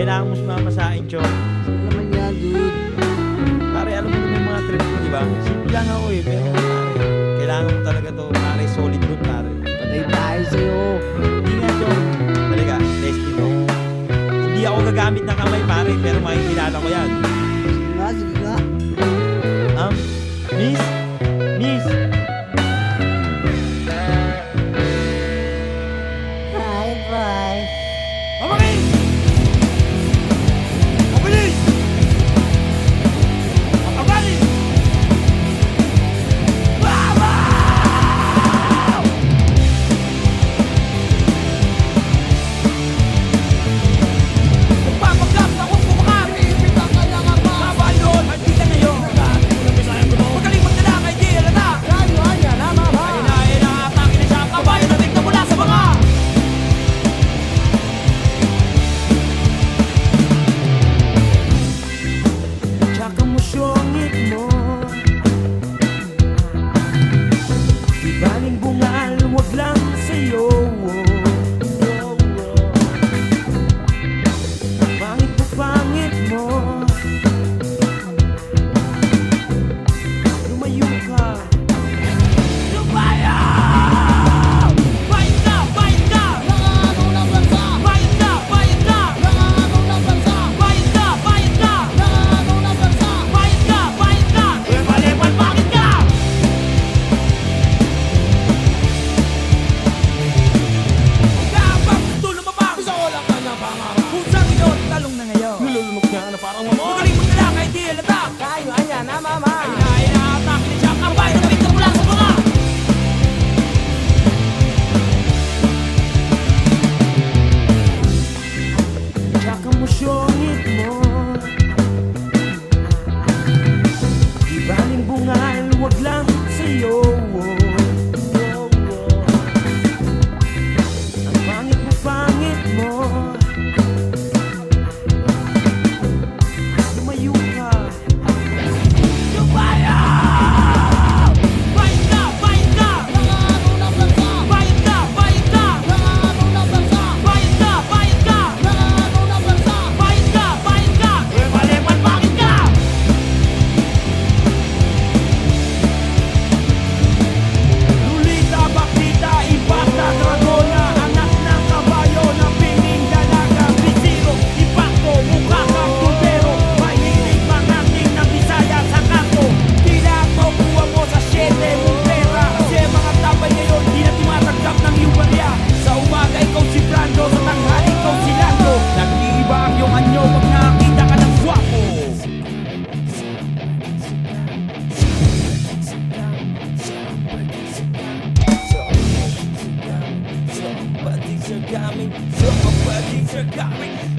Kailangan mo sumama sa akin, Chok. Ano naman yan, dude? Pare, alam mo naman yung mga trip ko, di ba? Simple lang ako eh, pero pare, kailangan mo talaga to, pare, solid good, pare. Patay tayo sa'yo. Hindi nga, Chok. Talaga, testing mo. Hindi ako gagamit ng kamay, pare, pero makikilala ko yan. Sige nga, sige nga. Miss? Miss? Hi, bye. Mamakin! Mabilis! Makabalin! Wow! Nagpapaglap na kung kumakabi! Ibigay ka lang ang mabalon! Magkita ngayon! Magaling magdala kay di alata! Kayuhan yan, ha, mama? Ayun na, atake na siya! Kabayo na tignan mula sa mga! Tsaka mo siyongit mo. Di baling bungal, wag lang sa'yo. Pangit mo. Lumayo ka. Lumayo! Bayad na! Bayad na! Nangangaw ng bansa! Bayad na! Bayad na! Nangangaw ng bansa! Bayad na! Bayad na! Nangangaw ng bansa! Bayad na! Bayad na! Lemal-lemal, bakit ka? Kapag gusto lumabang, Gusto ko lang kanya pangarap. pusang iyot, talong na ngayon. Nilulunok niya na parang mamon. Magaling mo nila kay di alata. Kayuhan yan, ha, mama? Ay na, atake na siya. Kabayo na tignan mula sa mga. Tsaka mo siyongit mo. Di baling bungal, wag lang sa'yo. Ang pangit mo. Lumayo ka. Lumayo! Bayad na! Bayad na! Nangangaw ng bansa! Bayad na! Bayad na! Nangangaw ng bansa! Bayad na! Bayad na! Nangangaw ng bansa! Bayad na! Bayad na! Lemal-lemal, bakit ka? Lolita, Bakita, Ipata, Dragona, anak ng kabayo ng pinging dalaga, Bisiro, Ipako, mukha kang tumbero, mahilig mangating ng Bisaya sa kanto. Tila to buwa mo sa 7 mong pera, kasi mga tabay ngayon di na timatanggap ng iyong barya. Sa umaga ikaw si Brando, sa tanghali ikaw si Lando. Nag-iiba ang iyong anyo pag nakakita ka ng gwapo. Somebody's a coming, somebody's a coming.